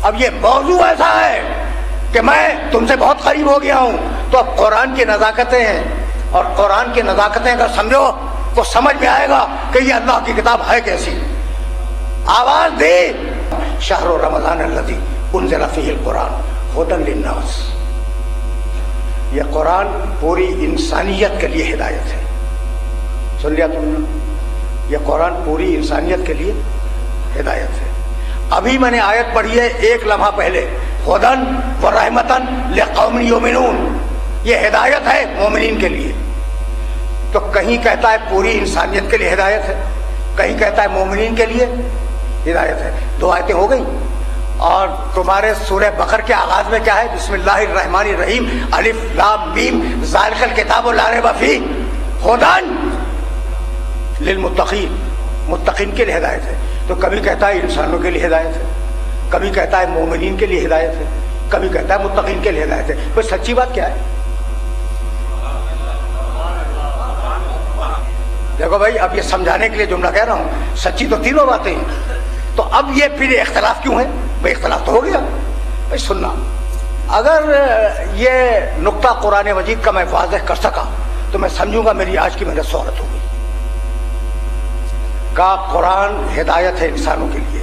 اب یہ موضوع ایسا ہے کہ میں تم سے بہت قریب ہو گیا ہوں، تو اب قرآن کی نزاکتیں ہیں، اور قرآن کی نزاکتیں اگر سمجھو تو سمجھ میں آئے گا کہ یہ اللہ کی کتاب ہے کیسی۔ آواز دی شہر رمضان الذی انزل فیہ القرآن ھدی للناس، یہ قرآن پوری انسانیت کے لیے ہدایت ہے۔ سن لیا تم نے؟ یہ قرآن پوری انسانیت کے لیے ہدایت ہے۔ ابھی میں نے آیت پڑھی ہے ایک لمحہ پہلے، ھدی و رحمۃ لقوم یؤمنون، یہ ہدایت ہے مومنین کے لیے۔ تو کہیں کہتا ہے پوری انسانیت کے لیے ہدایت ہے، کہیں کہتا ہے مومنین کے لیے ہدایت ہے۔ دو آیتیں ہو گئی۔ اور تمہارے سورہ بقرہ کے آغاز میں کیا ہے؟ بسم اللہ الرحمن الرحیم، الف لام میم ذالک الکتاب لا ریب فیہ ھدی للمتقین، متقین کے لیے ہدایت ہے۔ تو کبھی کہتا ہے انسانوں کے لیے ہدایت ہے، کبھی کہتا ہے مومنین کے لیے ہدایت ہے، کبھی کہتا ہے متقین کے لیے ہدایت ہے۔ بس سچی بات کیا ہے؟ دیکھو بھائی، اب یہ سمجھانے کے لیے جملہ کہہ رہا ہوں، سچی تو تینوں باتیں ہیں، تو اب یہ پھر اختلاف کیوں ہے؟ بھائی اختلاف تو ہو گیا۔ بھائی سننا، اگر یہ نقطہ قرآن مجید کا میں واضح کر سکا تو میں سمجھوں گا میری آج کی محنت سہولت ہوگی۔ کا قرآن ہدایت ہے انسانوں کے لیے،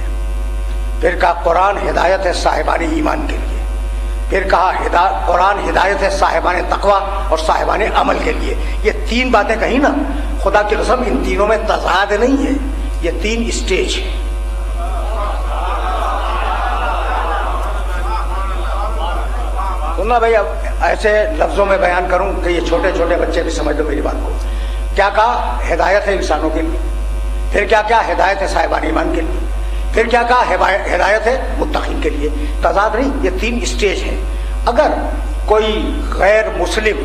پھر کہا قرآن ہدایت ہے صاحبان ایمان کے لیے، پھر کہا قرآن ہدایت ہے صاحبان تقوی اور صاحبان عمل کے لیے۔ یہ تین باتیں کہیں نا، خدا کی قسم ان تینوں میں تضاد نہیں ہے، یہ تین اسٹیج ہیں۔ سننا بھائی، اب ایسے لفظوں میں بیان کروں کہ یہ چھوٹے چھوٹے بچے بھی سمجھ لو میری بات کو۔ کیا کہا؟ ہدایت ہے انسانوں کے لیے، پھر کیا کیا؟ ہدایت ہے صاحبان ایمان کے لیے، پھر کیا کہا؟ ہدایت ہے متقین کے لیے۔ تضاد نہیں، یہ تین اسٹیج ہیں۔ اگر کوئی غیر مسلم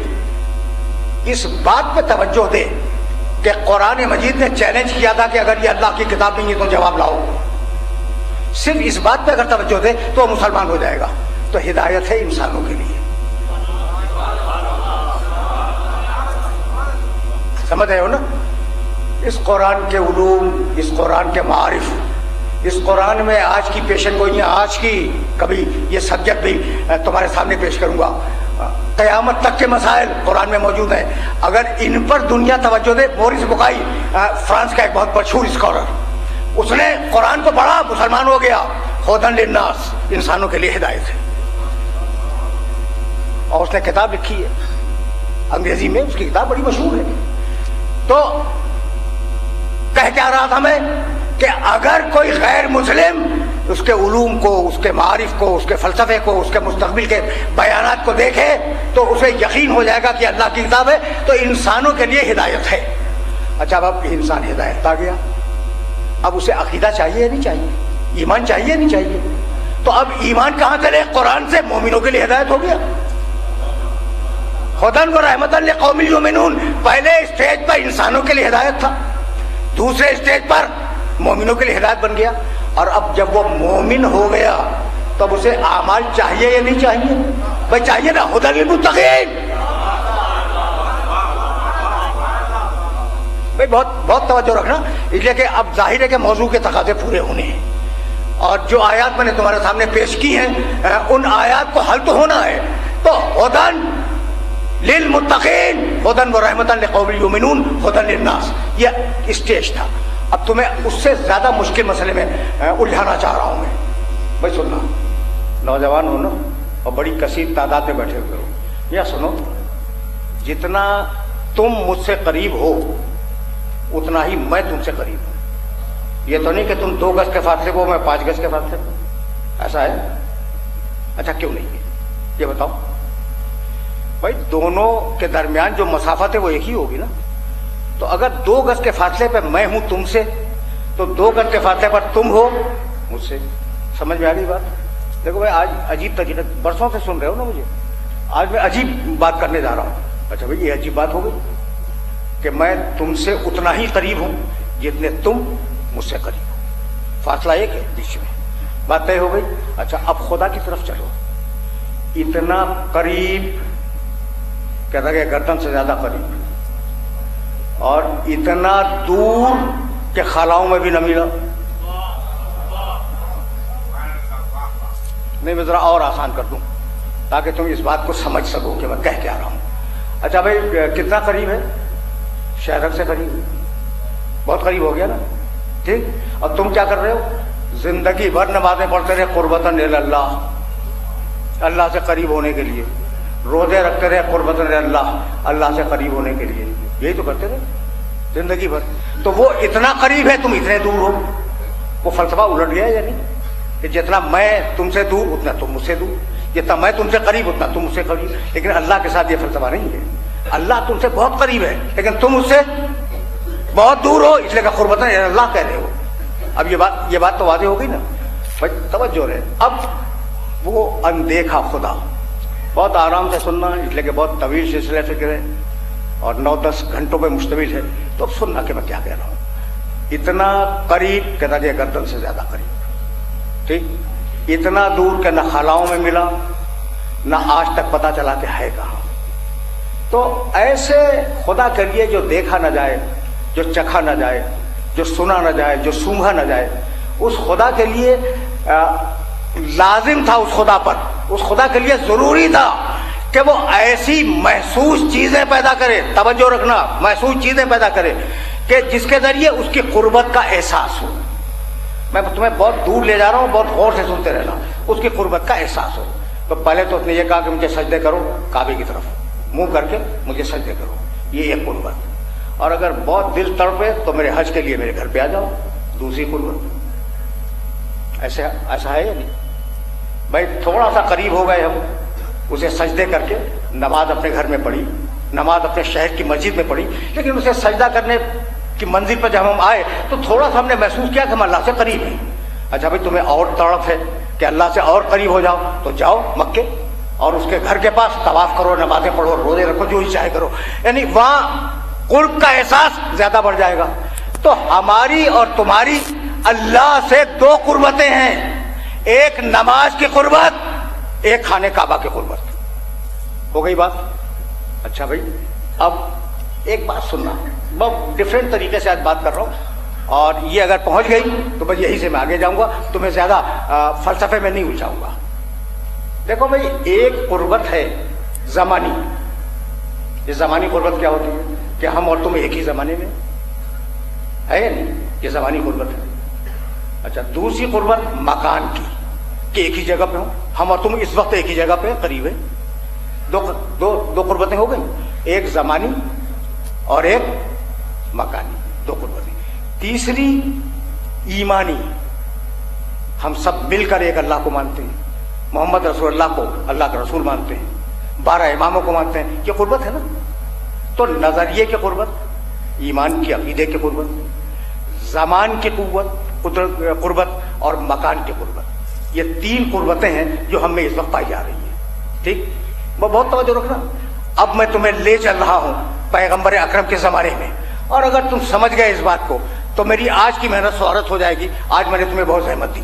اس بات پہ توجہ دے کہ قرآن مجید نے چیلنج کیا تھا کہ اگر یہ اللہ کی کتاب نہیں ہے تو جواب لاؤ، صرف اس بات پہ اگر توجہ دے تو وہ مسلمان ہو جائے گا۔ تو ہدایت ہے انسانوں کے لیے، سمجھ رہے ہو نا؟ اس قرآن کے علوم، اس قرآن کے معارف، اس قرآن میں آج کی پیشن گوئیاں، آج کی کبھی یہ سبجیکٹ بھی تمہارے سامنے پیش کروں گا۔ قیامت تک کے مسائل قرآن میں موجود ہیں، اگر ان پر دنیا توجہ دے۔ مورس بکائی فرانس کا ایک بہت مشہور اسکالر، اس نے قرآن کو پڑھا، مسلمان ہو گیا۔ ھدی للناس، انسانوں کے لیے ہدایت ہے، اور اس نے کتاب لکھی ہے انگریزی میں، اس کی کتاب بڑی مشہور ہے۔ تو کہہ کیا رہا تھا میں کہ اگر کوئی غیر مسلم اس کے علوم کو، اس کے معارف کو، اس کے فلسفے کو، اس کے مستقبل کے بیانات کو دیکھے تو اسے یقین ہو جائے گا کہ اللہ کی کتاب ہے، تو انسانوں کے لیے ہدایت ہے۔ اچھا، اب انسان ہدایت آ گیا، اب اسے عقیدہ چاہیے یا نہیں چاہیے؟ ایمان چاہیے یا نہیں چاہیے؟ تو اب ایمان کہاں کرے؟ قرآن سے مومنوں کے لیے ہدایت ہو گیا۔ ھدی و رحمۃ لقوم یؤمنون، پہلے اسٹیج پر انسانوں کے لیے ہدایت تھا، دوسرے اسٹیج پر مومنوں کے لیے ہدایت بن گیا۔ اور اب جب وہ مومن ہو گیا تو اب اسے اعمال چاہیے یا نہیں چاہیے؟ بھائی چاہیے نا، ھدی للمتقین۔ بھائی بہت توجہ رکھنا، اس لیے کہ اب ظاہر ہے کہ موضوع کے تقاضے پورے ہونے ہیں، اور جو آیات میں نے تمہارے سامنے پیش کی ہیں ان آیات کو حل تو ہونا ہے۔ تو ھدی للمتقین، ھدی و رحمۃ لقوم یؤمنون، ھدی للناس، یہ اسٹیج تھا۔ اب تمہیں اس سے زیادہ مشکل مسئلے میں الجھانا چاہ رہا ہوں میں۔ بھائی سننا، نوجوان ہو نا اور بڑی کثیر تعداد میں بیٹھے ہوئے ہو، یا سنو، جتنا تم مجھ سے قریب ہو اتنا ہی میں تم سے قریب ہوں۔ یہ تو نہیں کہ تم 2 گز کے فاصلے کو، میں 5 گز کے فاصلے کو، ایسا ہے؟ اچھا کیوں نہیں ہے یہ بتاؤ؟ بھائی دونوں کے درمیان جو مسافت ہے وہ ایک ہی ہوگی نا۔ تو اگر 2 گز کے فاصلے پہ میں ہوں تم سے، تو 2 گز کے فاصلے پر تم ہو مجھ سے۔ سمجھ میں آ گئی بات؟ دیکھو بھائی، آج عجیب تجربہ، برسوں سے سن رہے ہو نا مجھے، آج میں عجیب بات کرنے جا رہا ہوں۔ اچھا بھائی، یہ عجیب بات ہو گئی کہ میں تم سے اتنا ہی قریب ہوں جتنے تم مجھ سے قریب ہو، فاصلہ ایک ہے بیچ میں، بات طے ہو گئی۔ اچھا اب خدا کی طرف چلو، اتنا قریب کہتا کہ گردن سے زیادہ قریب، اور اتنا دور کہ خلاؤں میں بھی نہ ملا۔ نہیں میں ذرا اور آسان کر دوں تاکہ تم اس بات کو سمجھ سکو کہ میں کہہ کیا رہا ہوں. اچھا بھائی کتنا قریب ہے؟ شہر سے قریب، بہت قریب ہو گیا نا. ٹھیک. اور تم کیا کر رہے ہو؟ زندگی بھر نمازیں پڑھتے رہے قربتاً اللہ، اللہ سے قریب ہونے کے لیے. روزے رکھتے رہے قربتاً اللہ سے قریب ہونے کے لیے. یہی تو کرتے رہے زندگی بھر. تو وہ اتنا قریب ہے، تم اتنے دور ہو. وہ فلسفہ الٹ گیا یا نہیں کہ جتنا میں تم سے دور اتنا تم مجھ سے دور، جتنا میں تم سے قریب اتنا تم مجھ سے قریب. لیکن اللہ کے ساتھ یہ فلسفہ نہیں ہے. اللہ تم سے بہت قریب ہے لیکن تم اس سے بہت دور ہو، اس لیے کہ قربتاً اللہ کہہ رہے ہو. اب یہ بات تو واضح ہو گئی نا. بھائی توجہ رہے. اب وہ اندیکھا خدا بہت آرام سے سننا، اس لیے کہ بہت طویل سلسلہ فکر ہے اور 9-10 گھنٹوں پہ مشتمل ہے. تو اب سننا کہ میں کیا کہہ رہا ہوں. اتنا قریب کہ نہ گردن سے زیادہ قریب. ٹھیک. اتنا دور کہ نہ خلاؤں میں ملا نہ آج تک پتا چلا کہ ہے کہاں. تو ایسے خدا کے لیے جو دیکھا نہ جائے، جو چکھا نہ جائے، جو سنا نہ جائے، جو سونگھا نہ جائے، اس خدا کے لیے لازم تھا، اس خدا پر، اس خدا کے لیے ضروری تھا کہ وہ ایسی محسوس چیزیں پیدا کرے. توجہ رکھنا، محسوس چیزیں پیدا کرے کہ جس کے ذریعے اس کی قربت کا احساس ہو. میں تمہیں بہت دور لے جا رہا ہوں، بہت غور سے سنتے رہنا. اس کی قربت کا احساس ہو. تو پہلے تو اس نے یہ کہا کہ مجھے سجدے کرو کعبے کی طرف، منہ کر کے مجھے سجدے کرو. یہ ایک قربت. اور اگر بہت دل تڑپے تو میرے حج کے لیے میرے گھر پہ آ جاؤ، دوسری قربت. ایسا ہے یا نہیں بھائی؟ تھوڑا سا قریب ہو گئے ہم، اسے سجدے کر کے نماز اپنے گھر میں پڑھی، نماز اپنے شہر کی مسجد میں پڑھی، لیکن اسے سجدہ کرنے کی منزل پر جب ہم آئے تو تھوڑا سا ہم نے محسوس کیا کہ ہم اللہ سے قریب ہیں. اچھا بھائی تمہیں اور تڑپ ہے کہ اللہ سے اور قریب ہو جاؤ تو جاؤ مکے اور اس کے گھر کے پاس طواف کرو، نمازیں پڑھو، روزے رکھو، جو چاہے کرو. یعنی وہاں قرب کا احساس زیادہ بڑھ جائے گا. تو ہماری اور تمہاری اللہ سے 2 قربتیں ہیں، ایک نماز کی قربت، ایک خانہ کعبہ کی قربت. ہو گئی بات؟ اچھا بھائی اب ایک بات سننا، بہت ڈفرینٹ طریقے سے آج بات کر رہا ہوں اور یہ اگر پہنچ گئی تو بس یہی سے میں آگے جاؤں گا، تمہیں زیادہ فلسفے میں نہیں الجھاؤں گا. دیکھو بھائی ایک قربت ہے زمانی. یہ زمانی قربت کیا ہوتی ہے کہ ہم اور تم ایک ہی زمانے میں ہے یا نہیں؟ یہ زمانی قربت ہے. اچھا دوسری قربت مکان کی کہ ایک ہی جگہ پہ ہوں، ہم اور تم اس وقت ایک ہی جگہ پہ قریب ہے. دو قربتیں ہو گئی، ایک زمانی اور ایک مکانی. 2 قربتیں. تیسری ایمانی، ہم سب مل کر ایک اللہ کو مانتے ہیں، محمد رسول اللہ کو اللہ کا رسول مانتے ہیں، 12 اماموں کو مانتے ہیں. یہ قربت ہے نا. تو نظریے کی قربت، ایمان کی عقیدے کی قربت، زمان کی قربت اور مکان کی قربت، یہ 3 قربتیں ہیں جو ہم میں اس وقت پائی جا رہی ہیں. ٹھیک. وہ بہت توجہ رکھنا. اب میں تمہیں لے چل رہا ہوں پیغمبر اکرم کے زمانے میں، اور اگر تم سمجھ گئے اس بات کو تو میری آج کی محنت سہارت ہو جائے گی. آج میں نے تمہیں بہت زحمت دی.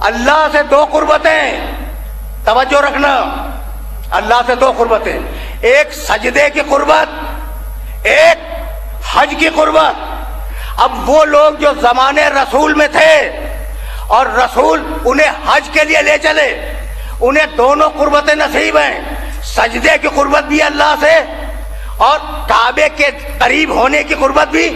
اللہ سے 2 قربتیں، توجہ رکھنا، اللہ سے 2 قربتیں، ایک سجدے کی قربت، ایک حج کی قربت. اب وہ لوگ جو زمانے رسول میں تھے اور رسول انہیں حج کے لیے لے چلے، انہیں دونوں قربتیں نصیب ہیں. سجدے کی قربت بھی اللہ سے اور کعبے کے قریب ہونے کی قربت بھی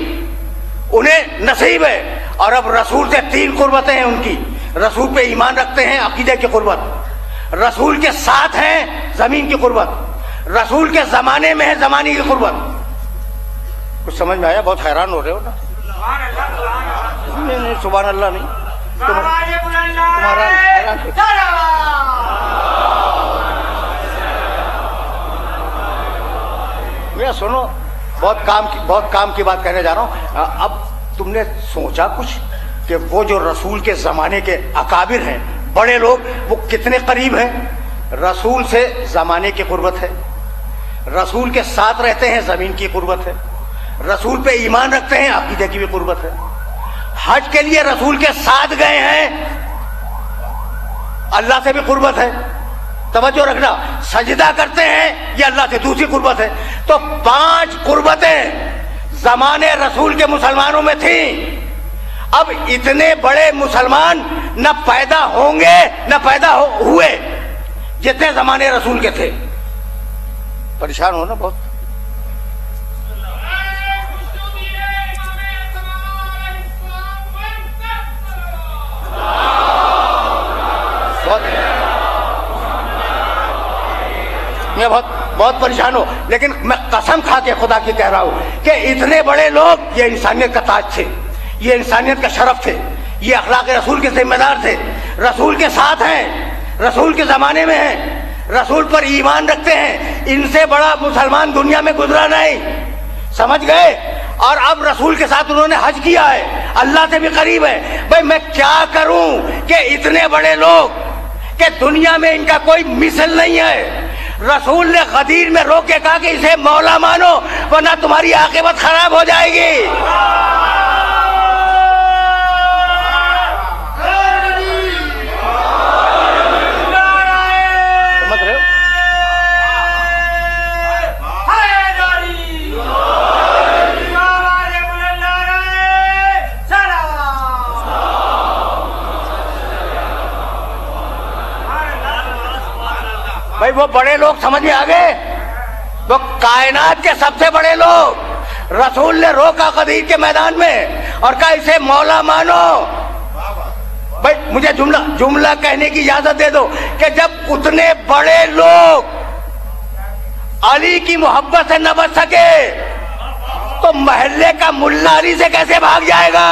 انہیں نصیب ہے. اور اب رسول سے 3 قربتیں ہیں ان کی. رسول پہ ایمان رکھتے ہیں، عقیدے کی قربت، رسول کے ساتھ ہیں زمین کی قربت، رسول کے زمانے میں ہے زمانی کی قربت. کچھ سمجھ میں آیا؟ بہت حیران ہو رہے ہو نا. نہیں سبحان اللہ نہیں، تمہارا سنو، بہت کام کی بات کہنے جا رہا ہوں. اب تم نے سوچا کچھ کہ وہ جو رسول کے زمانے کے اکابر ہیں، بڑے لوگ، وہ کتنے قریب ہیں؟ رسول سے زمانے کی قربت ہے، رسول کے ساتھ رہتے ہیں زمین کی قربت ہے، رسول پہ ایمان رکھتے ہیں عقیدے کی بھی قربت ہے، حج کے لیے رسول کے ساتھ گئے ہیں اللہ سے بھی قربت ہے. توجہ رکھنا، سجدہ کرتے ہیں یہ اللہ سے دوسری قربت ہے. تو 5 قربتیں زمانے رسول کے مسلمانوں میں تھیں. اب اتنے بڑے مسلمان نہ پیدا ہوں گے نہ پیدا پیدا ہوئے جتنے زمانے رسول کے تھے. پریشان ہو نا بہت. میں بہت پریشان ہوں, لیکن میں قسم کھا کے خدا کی کہہ رہا ہوں کہ اتنے بڑے لوگ یہ انسانیت کا تاج تھے, یہ انسانیت کا شرف تھے, یہ اخلاق رسول کے ذمہ دار تھے, رسول کے ساتھ ہیں, رسول کے زمانے میں ہیں, رسول پر ایمان رکھتے ہیں. ان سے بڑا مسلمان دنیا میں گزرا نہیں, سمجھ گئے؟ اور اب رسول کے ساتھ انہوں نے حج کیا ہے, اللہ سے بھی قریب ہے. بھائی میں کیا کروں کہ اتنے بڑے لوگ کہ دنیا میں ان کا کوئی مثل نہیں ہے. رسول نے غدیر میں روک کے کہا کہ اسے مولا مانو ورنہ تمہاری عاقبت خراب ہو جائے گی. سمجھ رہے ہو؟ بھائی وہ بڑے لوگ سمجھ میں آ گئے, وہ کائنات کے سب سے بڑے لوگ. رسول نے روکا غدیر کے میدان میں اور کہا اسے مولا مانو. بھائی مجھے جملہ کہنے کی اجازت دے دو کہ جب اتنے بڑے لوگ علی کی محبت سے نہ بچ سکے تو محلے کا ملا علی سے کیسے بھاگ جائے گا؟